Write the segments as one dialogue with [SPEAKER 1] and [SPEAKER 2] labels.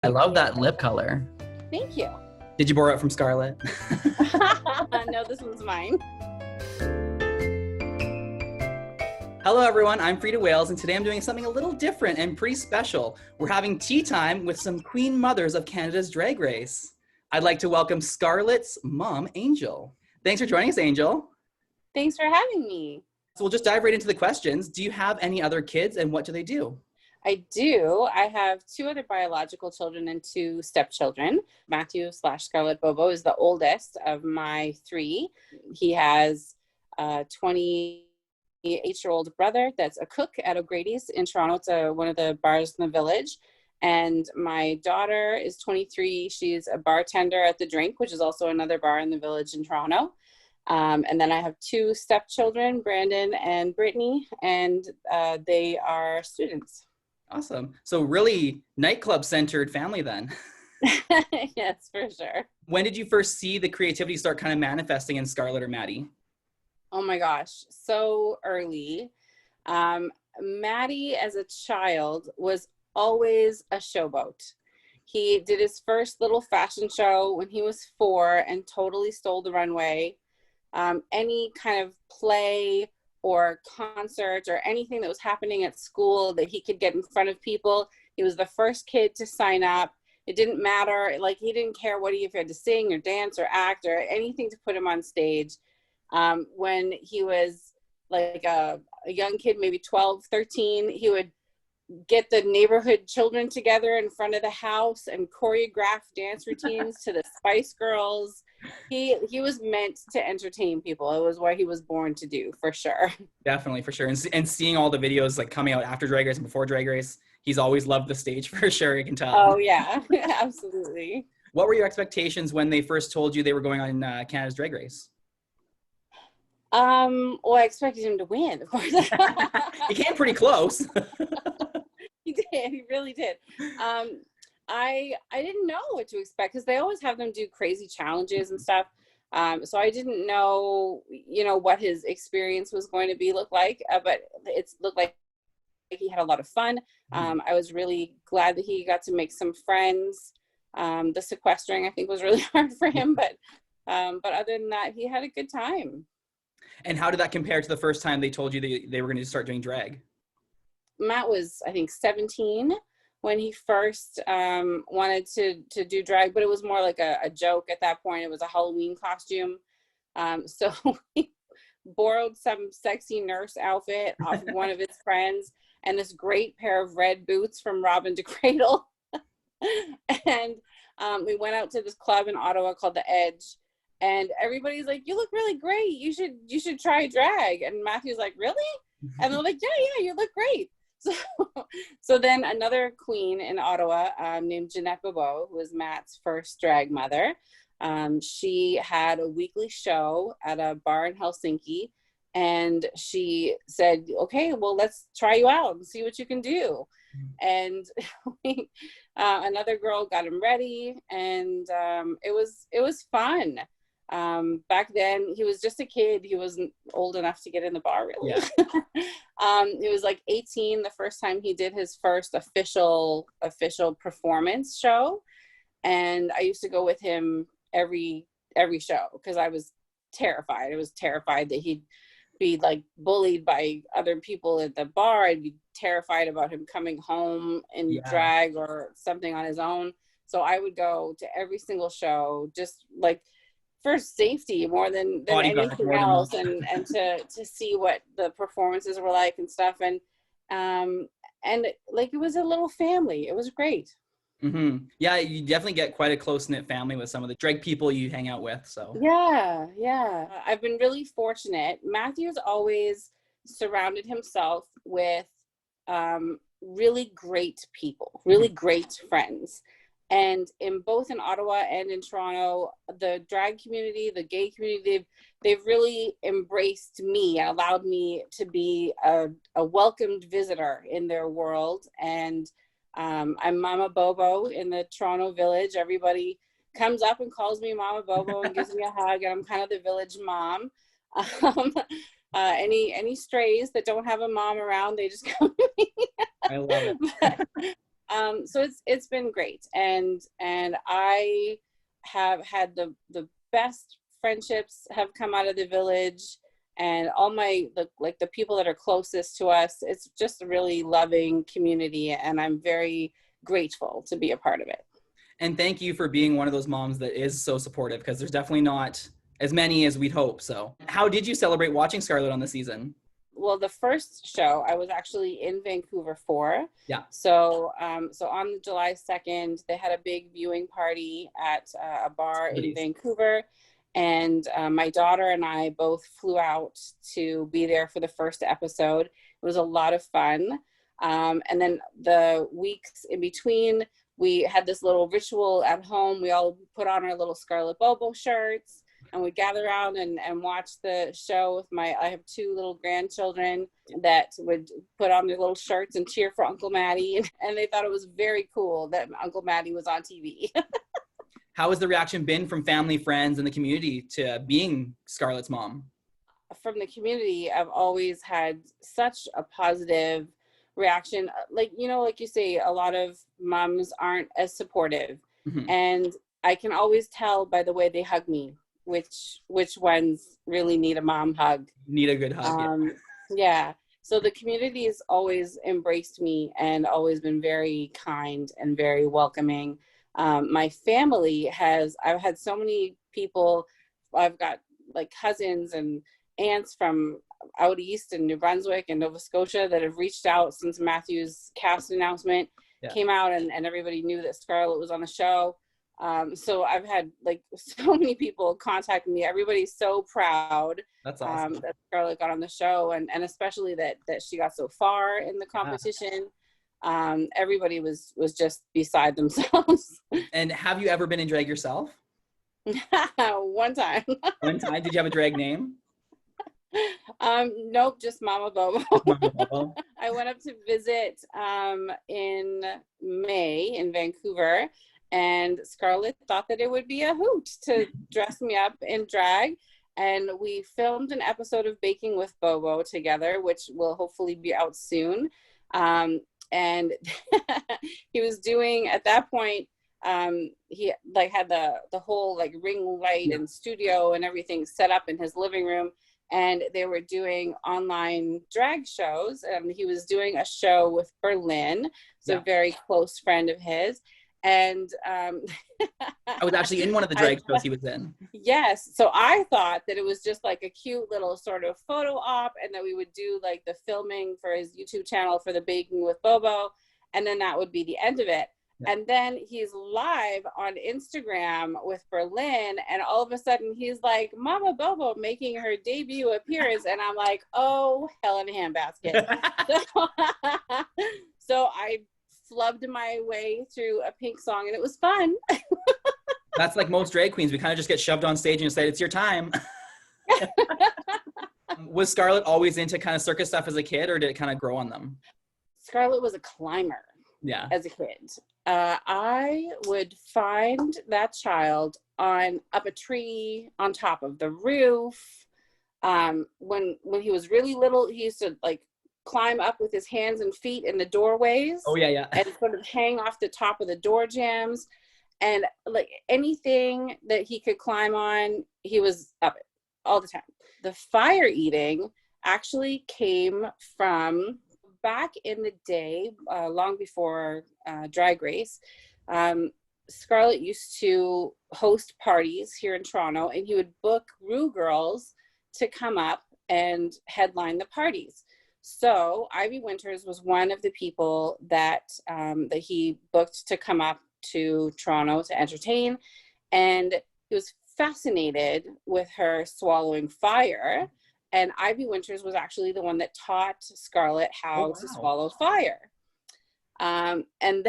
[SPEAKER 1] I love that lip color.
[SPEAKER 2] Thank you.
[SPEAKER 1] Did you borrow it from Scarlett?
[SPEAKER 2] No, this one's mine.
[SPEAKER 1] Hello everyone, I'm Freida Whales, and today I'm doing something a little different and pretty special. We're having tea time with some queen mothers of Canada's Drag Race. I'd like to welcome Scarlett's mom, Angel. Thanks for joining us, Angel.
[SPEAKER 2] Thanks for having me.
[SPEAKER 1] So we'll just dive right into the questions. Do you have any other kids, and what do they do?
[SPEAKER 2] I do. I have two other biological children and two stepchildren. Matthew/Scarlett Bobo is the oldest of my three. He has a 28-year-old brother that's a cook at O'Grady's in Toronto. It's one of the bars in the village. And my daughter is 23. She's a bartender at The Drink, which is also another bar in the village in Toronto. And then I have two stepchildren, Brandon and Brittany, and they are students.
[SPEAKER 1] Awesome. So really nightclub-centered family then.
[SPEAKER 2] Yes, for sure.
[SPEAKER 1] When did you first see the creativity start kind of manifesting in Scarlett or Maddie?
[SPEAKER 2] Oh my gosh, so early. Maddie, as a child, was always a showboat. He did his first little fashion show when he was 4 and totally stole the runway. Any kind of play or concert or anything that was happening at school that he could get in front of people, he was the first kid to sign up. It didn't matter, like he didn't care if he had to sing or dance or act or anything to put him on stage. When he was like a young kid, maybe 12, 13, he would get the neighborhood children together in front of the house and choreograph dance routines to the Spice Girls. He was meant to entertain people. It was what he was born to do, for sure.
[SPEAKER 1] Definitely, for sure. And seeing all the videos like coming out after Drag Race and before Drag Race, he's always loved the stage, for sure, you can tell.
[SPEAKER 2] Oh yeah, absolutely.
[SPEAKER 1] What were your expectations when they first told you they were going on Canada's Drag Race?
[SPEAKER 2] Well, I expected him to win, of course.
[SPEAKER 1] He came pretty close.
[SPEAKER 2] He did. He really did. I didn't know what to expect because they always have them do crazy challenges and stuff. So I didn't know, what his experience was going to look like. But it looked like he had a lot of fun. I was really glad that he got to make some friends. The sequestering, I think, was really hard for him. But other than that, he had a good time.
[SPEAKER 1] And how did that compare to the first time they told you they were going to start doing drag?
[SPEAKER 2] Matt was, I think, 17 when he first wanted to do drag, but it was more like a joke at that point. It was a Halloween costume. So we borrowed some sexy nurse outfit off of one of his friends and this great pair of red boots from Robin to Cradle. And we went out to this club in Ottawa called The Edge. And everybody's like, "You look really great. You should try drag." And Matthew's like, "Really?" And they're like, yeah, you look great. So then another queen in Ottawa named Jeanette Bobo, who was Matt's first drag mother, she had a weekly show at a bar in Helsinki, and she said, "Okay, well, let's try you out and see what you can do." And another girl got him ready, and it was fun. Back then he was just a kid. He wasn't old enough to get in the bar, really. Yeah. He was like 18 the first time he did his first official performance show, and I used to go with him every show because I was terrified. I was terrified that he'd be like bullied by other people at the bar. I'd be terrified about him coming home in drag or something on his own. So I would go to every single show, just like for safety more than anything else, and to see what the performances were like and stuff. And like it was a little family. It was great.
[SPEAKER 1] Mm-hmm. Yeah, you definitely get quite a close-knit family with some of the drag people you hang out with. So
[SPEAKER 2] yeah. I've been really fortunate. Matthew's always surrounded himself with really great people, really great friends. And in both in Ottawa and in Toronto, the drag community, the gay community, they've really embraced me and allowed me to be a welcomed visitor in their world. And I'm Mama Bobo in the Toronto village. Everybody comes up and calls me Mama Bobo and gives me a hug, and I'm kind of the village mom. Any strays that don't have a mom around, they just come to me.
[SPEAKER 1] I love it.
[SPEAKER 2] So it's been great, and I have had the best friendships have come out of the village, and all the people that are closest to us. It's just a really loving community, and I'm very grateful to be a part of it.
[SPEAKER 1] And thank you for being one of those moms that is so supportive, because there's definitely not as many as we'd hope. So how did you celebrate watching Scarlet on the season?
[SPEAKER 2] Well, the first show I was actually in Vancouver for.
[SPEAKER 1] Yeah.
[SPEAKER 2] So so on July 2nd, they had a big viewing party at a bar in Vancouver. And my daughter and I both flew out to be there for the first episode. It was a lot of fun. And then the weeks in between, we had this little ritual at home. We all put on our little Scarlett Bobo shirts, and we'd gather around and watch the show with I have 2 little grandchildren that would put on their little shirts and cheer for Uncle Matty. And they thought it was very cool that Uncle Matty was on TV.
[SPEAKER 1] How has the reaction been from family, friends, and the community to being Scarlett's mom?
[SPEAKER 2] From the community, I've always had such a positive reaction. Like you say, a lot of moms aren't as supportive. Mm-hmm. And I can always tell by the way they hug me which ones really need a mom hug.
[SPEAKER 1] Need a good hug.
[SPEAKER 2] Yeah. So the community has always embraced me and always been very kind and very welcoming. My family I've had so many people. I've got like cousins and aunts from out east in New Brunswick and Nova Scotia that have reached out since Matthew's cast announcement came out, and everybody knew that Scarlett was on the show. So I've had like so many people contact me. Everybody's so proud.
[SPEAKER 1] That's awesome.
[SPEAKER 2] That Scarlett got on the show, and especially that she got so far in the competition. Everybody was just beside themselves.
[SPEAKER 1] And have you ever been in drag yourself?
[SPEAKER 2] One time.
[SPEAKER 1] One time? Did you have a drag name?
[SPEAKER 2] Nope, just Mama Bobo.
[SPEAKER 1] Mama Bobo.
[SPEAKER 2] I went up to visit in May in Vancouver, and Scarlett thought that it would be a hoot to dress me up in drag. And we filmed an episode of Baking with Bobo together, which will hopefully be out soon. And he was doing, at that point, he like had the whole like ring light and studio and everything set up in his living room. And they were doing online drag shows. He was doing a show with Berlin, so a very close friend of his. And I
[SPEAKER 1] was actually in one of the drag shows he was in.
[SPEAKER 2] Yes. So I thought that it was just like a cute little sort of photo op, and that we would do like the filming for his YouTube channel for the Baking with Bobo. And then that would be the end of it. Yeah. And then he's live on Instagram with Berlin, and all of a sudden he's like, Mama Bobo making her debut appearance. And I'm like, oh, hell in a handbasket. So I flubbed my way through a Pink song, and it was fun.
[SPEAKER 1] That's like most drag queens. We kind of just get shoved on stage and say, it's your time. Was Scarlett always into kind of circus stuff as a kid, or did it kind of grow on them?
[SPEAKER 2] Scarlett was a climber.
[SPEAKER 1] Yeah.
[SPEAKER 2] As a kid. I would find that child up a tree, on top of the roof. When he was really little, he used to like climb up with his hands and feet in the doorways.
[SPEAKER 1] Oh yeah.
[SPEAKER 2] And sort of hang off the top of the door jambs. And like anything that he could climb on, he was up it all the time. The fire eating actually came from back in the day, long before Drag Race. Scarlett used to host parties here in Toronto, and he would book Rue girls to come up and headline the parties. So Ivy Winters was one of the people that he booked to come up to Toronto to entertain, and he was fascinated with her swallowing fire. And Ivy Winters was actually the one that taught Scarlett how to swallow fire. And then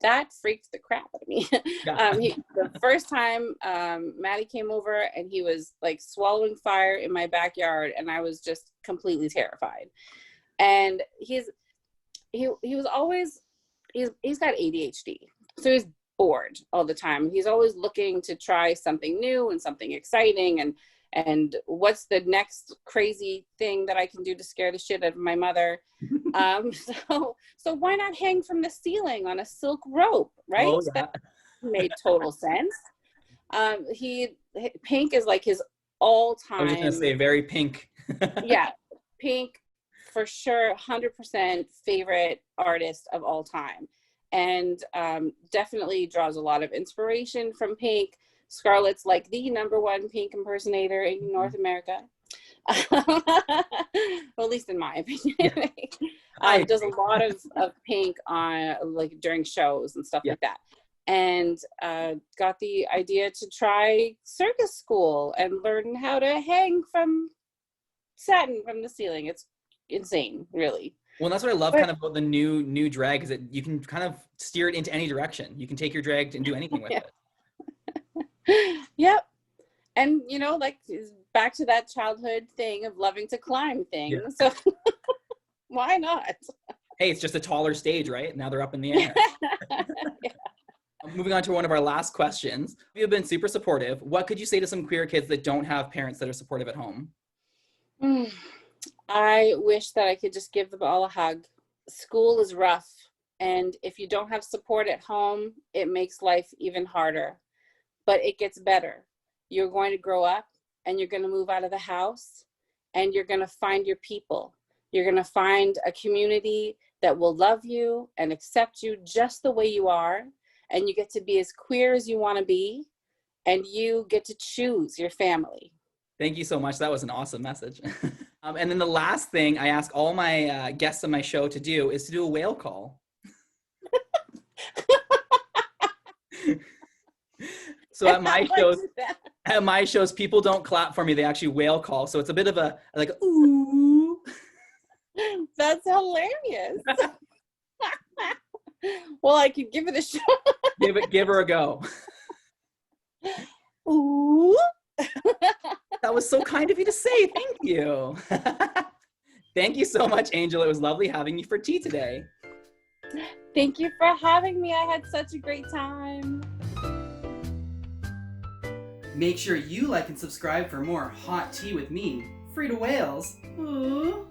[SPEAKER 2] that freaked the crap out of me. The first time Maddie came over, and he was like swallowing fire in my backyard, and I was just completely terrified. And he was always, he's got ADHD. So he's bored all the time. He's always looking to try something new and something exciting. and what's the next crazy thing that I can do to scare the shit out of my mother. So why not hang from the ceiling on a silk rope, right?
[SPEAKER 1] Oh, yeah.
[SPEAKER 2] That made total sense. Pink is like his all-time.
[SPEAKER 1] I was just gonna say very pink.
[SPEAKER 2] Yeah, Pink for sure, 100% favorite artist of all time, and definitely draws a lot of inspiration from Pink. Scarlett's like the #1 Pink impersonator in North America. Well, at least in my opinion. Does a lot of Pink on like during shows and stuff like that. And got the idea to try circus school and learn how to hang from satin from the ceiling. It's insane, really.
[SPEAKER 1] Well, that's what I love kind of about the new drag, is that you can kind of steer it into any direction. You can take your drag and do anything with it.
[SPEAKER 2] Yep. And like back to that childhood thing of loving to climb things. Yeah. So why not?
[SPEAKER 1] Hey, it's just a taller stage, right? Now they're up in the air. Yeah. Moving on to one of our last questions. You've been super supportive. What could you say to some queer kids that don't have parents that are supportive at home?
[SPEAKER 2] I wish that I could just give them all a hug. School is rough, and if you don't have support at home, it makes life even harder. But it gets better. You're going to grow up, and you're going to move out of the house, and you're going to find your people. You're going to find a community that will love you and accept you just the way you are, and you get to be as queer as you want to be, and you get to choose your family.
[SPEAKER 1] Thank you so much. That was an awesome message. And then the last thing I ask all my guests on my show to do is to do a whale call. So at my shows, people don't clap for me. They actually whale call. So it's a bit of a like, ooh.
[SPEAKER 2] That's hilarious. Well, I could give it a shot.
[SPEAKER 1] Give her a go.
[SPEAKER 2] Ooh.
[SPEAKER 1] That was so kind of you to say. Thank you. Thank you so much, Angel. It was lovely having you for tea today.
[SPEAKER 2] Thank you for having me. I had such a great time.
[SPEAKER 1] Make sure you like and subscribe for more hot tea with me, Freida Whales. Ooh.